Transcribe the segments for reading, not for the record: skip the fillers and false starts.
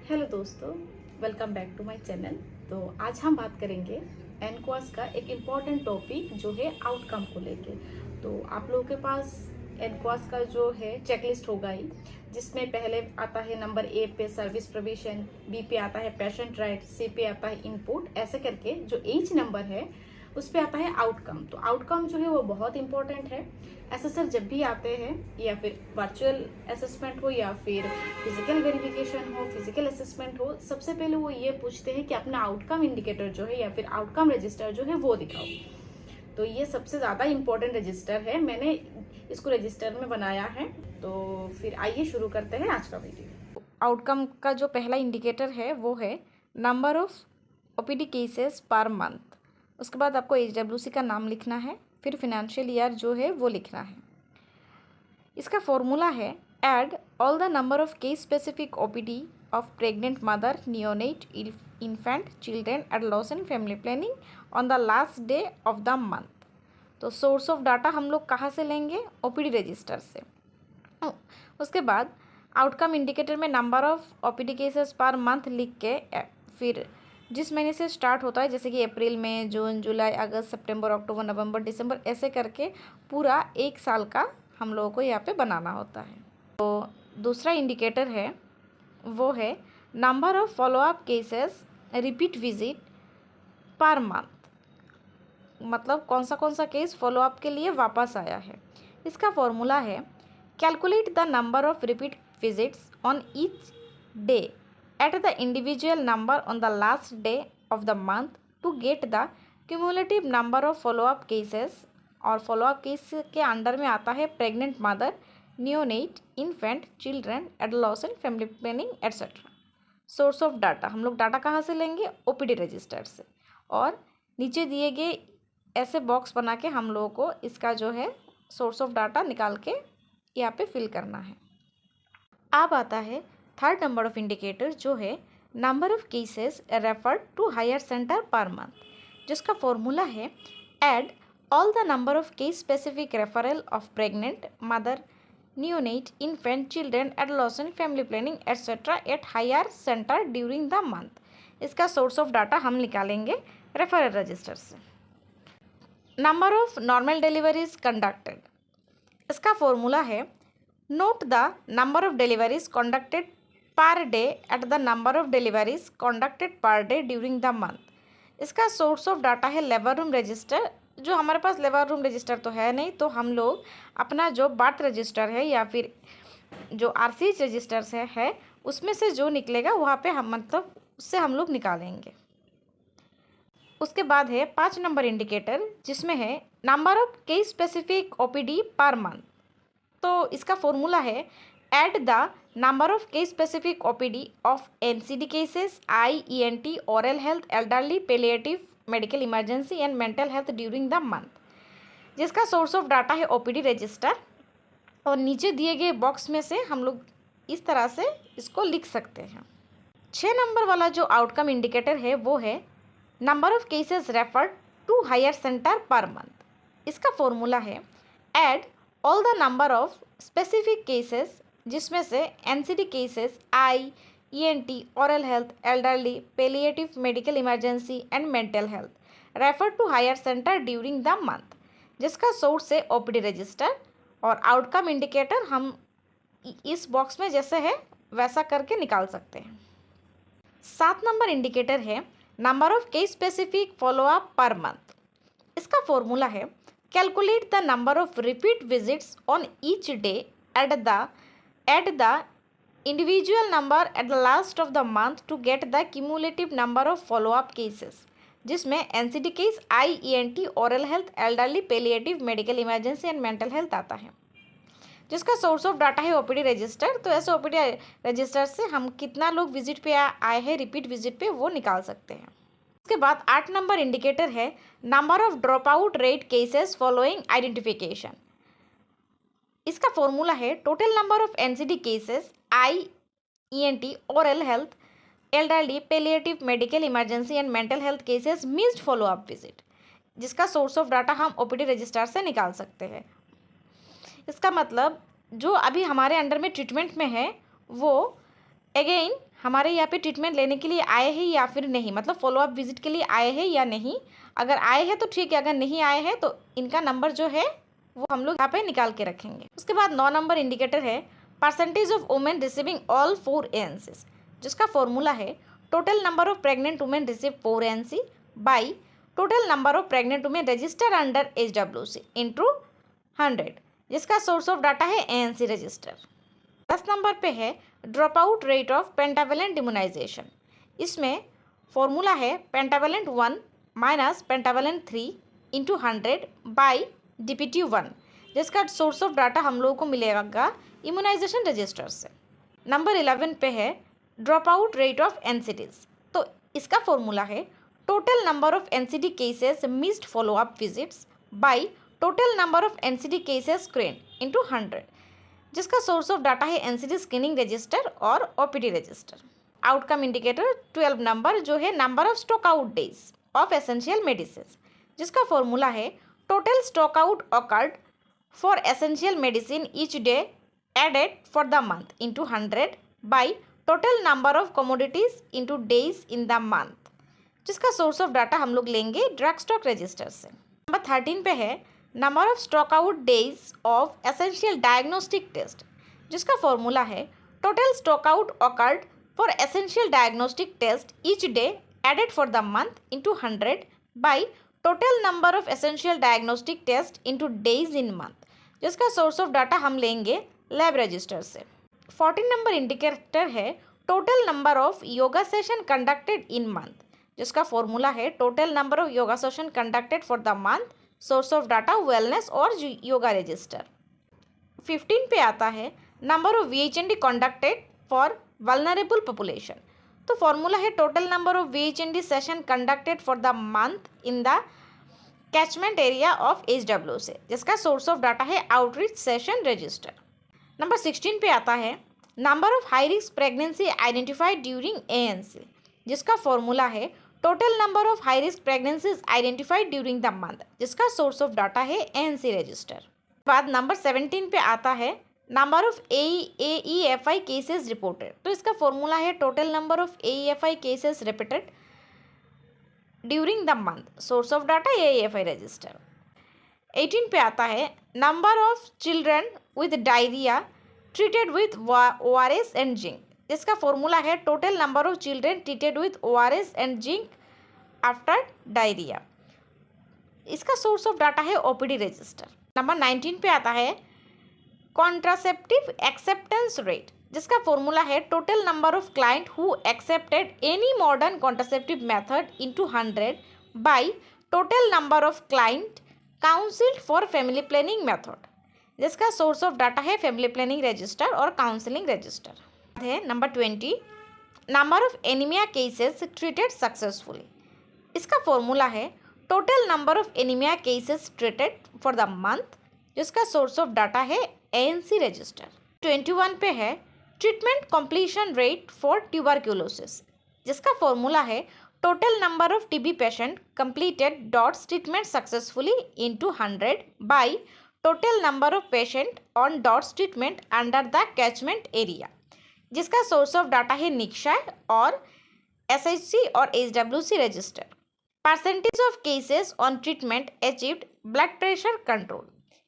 Hello दोस्तों, welcome back to my channel. तो आज हम बात करेंगे एनक्वास का एक इम्पॉर्टेंट टॉपिक जो है आउटकम को लेके। तो आप लोगों के पास एनक्वास का जो है चेकलिस्ट होगा ही, जिसमें पहले आता है नंबर ए पे सर्विस प्रोविजन, बी पे आता है पेशेंट राइट, सी पे आता है इनपुट, ऐसे करके जो एच नंबर है उस पे आता है आउटकम। तो आउटकम जो है वो बहुत इंपॉर्टेंट है। एसएसआर जब भी आते हैं, या फिर वर्चुअल असेसमेंट हो या फिर फिजिकल वेरिफिकेशन हो, फिजिकल असेसमेंट हो, सबसे पहले वो ये पूछते हैं कि अपना आउटकम इंडिकेटर जो है या फिर आउटकम रजिस्टर जो है वो दिखाओ। तो ये सबसे ज़्यादा इम्पोर्टेंट रजिस्टर है, मैंने इसको रजिस्टर में बनाया है। तो फिर आइए शुरू करते हैं आज का वीडियो। आउटकम का जो पहला इंडिकेटर है वो है number of OPD cases per month. उसके बाद आपको HWC का नाम लिखना है, फिर फिनेंशियल ईयर जो है वो लिखना है। इसका फॉर्मूला है add all the number of case specific OPD of pregnant mother, neonate, infant, children, adolescent, family planning on the last day of the month. तो सोर्स ऑफ डाटा हम लोग कहाँ से लेंगे? ओपीडी रजिस्टर से। उसके बाद आउटकम इंडिकेटर में number of OPD cases per month लिख के फिर जिस महीने से स्टार्ट होता है, जैसे कि अप्रैल, मई, जून, जुलाई, अगस्त, सितंबर, अक्टूबर, नवंबर, दिसंबर, ऐसे करके पूरा एक साल का हम लोगों को यहाँ पे बनाना होता है। तो दूसरा इंडिकेटर है वो है number of follow up cases repeat visit per month. मतलब कौन सा केस फॉलोअप के लिए वापस आया है। इसका फॉर्मूला है calculate the number of repeat visits on each day at the individual number on the last day of the month to get the cumulative number of follow-up cases। और follow-up case के under में आता है pregnant mother, neonate, infant, children, adolescent, family planning etcetera. Source of data हम लोग data कहाँ से लेंगे? ओपीडी रजिस्टर से। और नीचे दिए गए ऐसे बॉक्स बना के हम लोगों को इसका जो है सोर्स ऑफ डाटा निकाल के यहाँ पे फिल करना है। अब आता है थर्ड नंबर ऑफ इंडिकेटर जो है number of cases referred to higher centre per month, जिसका फॉर्मूला है add all the number of case specific referral of pregnant mother, neonate, infant, children, adolescent, family planning etcetera at higher centre during the month. इसका source of data हम निकालेंगे referral register से। Number of normal deliveries conducted, इसका formula है note the number of deliveries conducted per day at the number of deliveries conducted per day during the month. इसका source of data है labour room register. जो हमारे पास labour room register तो है नहीं, तो हम लोग अपना जो बर्थ रजिस्टर है या फिर जो RCH रजिस्टर है उसमें से जो निकलेगा वहाँ पे हम मतलब उससे हम लोग निकालेंगे। उसके बाद है 5 नंबर इंडिकेटर, जिसमें है number of case specific OPD per month. तो इसका फॉर्मूला है add the number of case specific OPD of NCD cases, ENT, oral health, elderly, palliative, medical emergency and mental health during the month, जिसका source of data है OPD register. और नीचे दिए गए box में से हम लोग इस तरह से इसको लिख सकते हैं। 6 नंबर वाला जो आउटकम इंडिकेटर है वो है number of cases referred to higher centre per month. इसका फॉर्मूला है add all the number of specific cases, जिसमें से NCD cases, ENT, oral health, elderly, palliative, medical emergency and mental health refer to higher centre during the month, जिसका source है OPD register. और outcome indicator हम इस box में जैसे है वैसा करके निकाल सकते हैं। 7 नंबर इंडिकेटर है number of case specific follow up per month. इसका फॉर्मूला है calculate the number of repeat visits on each day at the individual number at the last of the month to get the cumulative number of follow up cases, जिसमें NCD case, ENT, oral health, elderly, palliative, medical emergency and mental health आता है, जिसका source of data है OPD register. तो ऐसे OPD register से हम कितना लोग विजिट पे आए हैं, रिपीट विजिट पे, वो निकाल सकते हैं। उसके बाद 8 नंबर इंडिकेटर है number of drop out rate cases following identification. इसका फॉर्मूला है total number of NCD cases, ENT, oral health, elderly, palliative, medical emergency and mental health cases missed follow up visit, जिसका सोर्स ऑफ डाटा हम OPD register से निकाल सकते हैं। इसका मतलब जो अभी हमारे अंडर में ट्रीटमेंट में है वो अगेन हमारे यहाँ पे ट्रीटमेंट लेने के लिए आए हैं या फिर नहीं, मतलब फॉलोअप विजिट के लिए आए हैं या नहीं। अगर आए हैं तो ठीक है, अगर नहीं आए हैं तो इनका नंबर जो है वो हम लोग यहाँ पे निकाल के रखेंगे। उसके बाद 9 नंबर इंडिकेटर है percentage of women receiving all 4 ANCs, जिसका फॉर्मूला है total number of pregnant women receive 4 ANC by total number of pregnant women register under HWC into 100, जिसका सोर्स ऑफ डाटा है ANC रजिस्टर। 10 नंबर पे है drop out rate of pentavalent immunization. इसमें formula है pentavalent 1 minus pentavalent 3 into 100 by DPT1, जिसका source of data हम लोगों को मिलेगा इम्यूनाइजेशन रजिस्टर से। नंबर 11 पे है drop out rate of NCDs। तो इसका फॉर्मूला है total number of NCD cases missed follow up visits by total number of NCD cases screen into 100, जिसका सोर्स ऑफ डाटा है NCD स्क्रीनिंग रजिस्टर और OPD register. Outcome indicator 12 number जो है number of stock out days of essential medicine, जिसका formula है total stock out occurred for essential medicine each day added for the month into 100 by total number of commodities into days in the month, जिसका source of data हम लोग लेंगे drug stock register से। Number 13 पे है number of stock out days of essential diagnostic test, जिसका formula है total stock out occurred for essential diagnostic test each day added for the month into 100 by total number of essential diagnostic test into days in month, जिसका source of data हम लेंगे lab register से। 14 number indicator है total number of yoga session conducted in month, जिसका formula है total number of yoga session conducted for the month, source of data wellness और yoga register. 15 पे आता है number of VHND conducted for vulnerable population. तो formula है total number of VHND session conducted for the month in the catchment area of HWC, जिसका source of data है outreach session register. Number 16 पे आता है number of high risk pregnancy identified during ANC, जिसका formula है total number of high risk pregnancies identified during the month, जिसका source of data है ANC register. बाद number 17 पे आता है number of AEFI cases reported. तो इसका फॉर्मूला है total number of AEFI cases reported during the month, source of data AEFI register. 18 पे आता है number of children with diarrhoea treated with ORS and zinc, जिसका फॉर्मूला है total number of children treated with ORS and zinc after diarrhoea, इसका source of data है OPD register. Number 19 पे आता है कॉन्ट्रासेप्टिव एक्सेप्टेंस रेट, जिसका formula है total number of client who accepted any modern contraceptive method into 100 by total number of client counselled for family planning method, जिसका source of data है family planning register और counselling register. है number 20 number of anaemia cases treated successfully. इसका formula है total number of anaemia cases treated for the month, जिसका source of data है ANC register. 21 पे है treatment completion rate for tuberculosis, जिसका formula है total number of TB patient completed dots treatment successfully into 100 by total number of patient on dots treatment under the catchment area, जिसका source of data है निक्षय और SHC और HWC register. Percentage of cases on treatment achieved blood pressure control,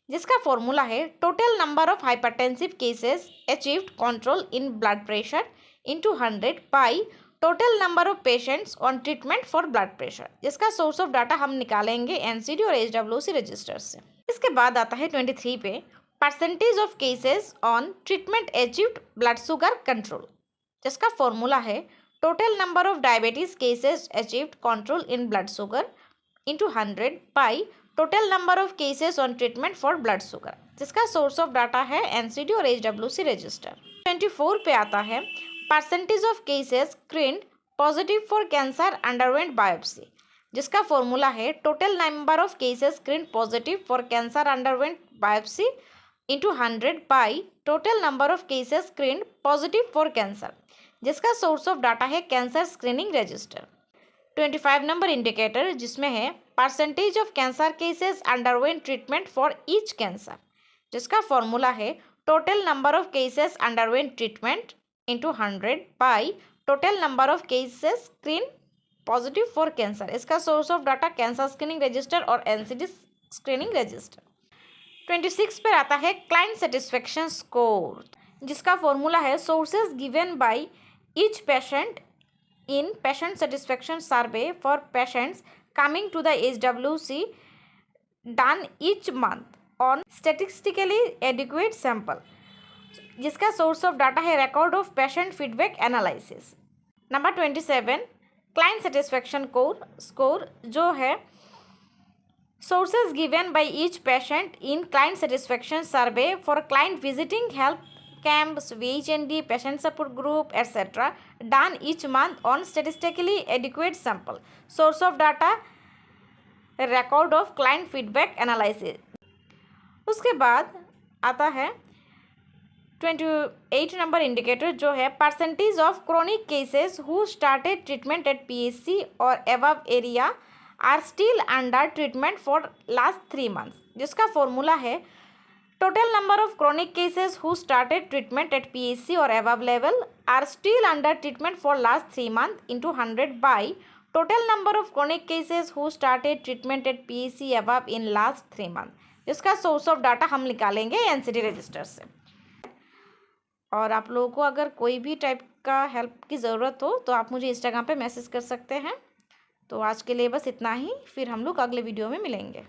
जिसका formula है total number of hypertensive cases achieved control in blood pressure into 100 by total number of patients on treatment for blood pressure, जिसका source of data हम निकालेंगे NCD और HWC register से। इसके बाद आता है 23 पे percentage of cases on treatment achieved blood sugar control, जिसका फॉर्मूला है total number of diabetes cases achieved control in blood sugar into 100 by total number of cases on treatment for blood sugar, जिसका source of data है NCD और HWC register. 24 पे आता है percentage of cases screened positive for cancer underwent biopsy, जिसका formula है total number of cases screen positive for cancer underwent biopsy into 100 by total number of cases screen positive for cancer, जिसका source of data है cancer screening register. 25 number indicator जिसमें है percentage of cancer cases underwent treatment for each cancer, जिसका formula है total number of cases underwent treatment into 100 by total number of cases screen positive for cancer, इसका source of data cancer screening register और NCD screening register. 26 पर आता है client satisfaction score, जिसका formula है sources given by each patient in patient satisfaction survey for patients coming to the HWC done each month on statistically adequate sample, जिसका source of data है record of patient feedback analysis. Number 27 client satisfaction score जो है sources given by each patient in client satisfaction survey for client visiting health camps, VHND, patient support group, etc. done each month on statistically adequate sample. Source of data record of client feedback analysis. उसके बाद आता है 28 number indicator जो है percentage of chronic cases who started treatment at PHC और above area are still under treatment for last 3 months, जिसका formula है total number of chronic cases who started treatment at PHC और above level are still under treatment for last 3 months into 100 by total number of chronic cases who started treatment at PHC above in last 3 months, जिसका source of data हम निकालेंगे NCD register से। और आप लोगों को अगर कोई भी टाइप का हेल्प की ज़रूरत हो तो आप मुझे इंस्टाग्राम पे मैसेज कर सकते हैं। तो आज के लिए बस इतना ही, फिर हम लोग अगले वीडियो में मिलेंगे।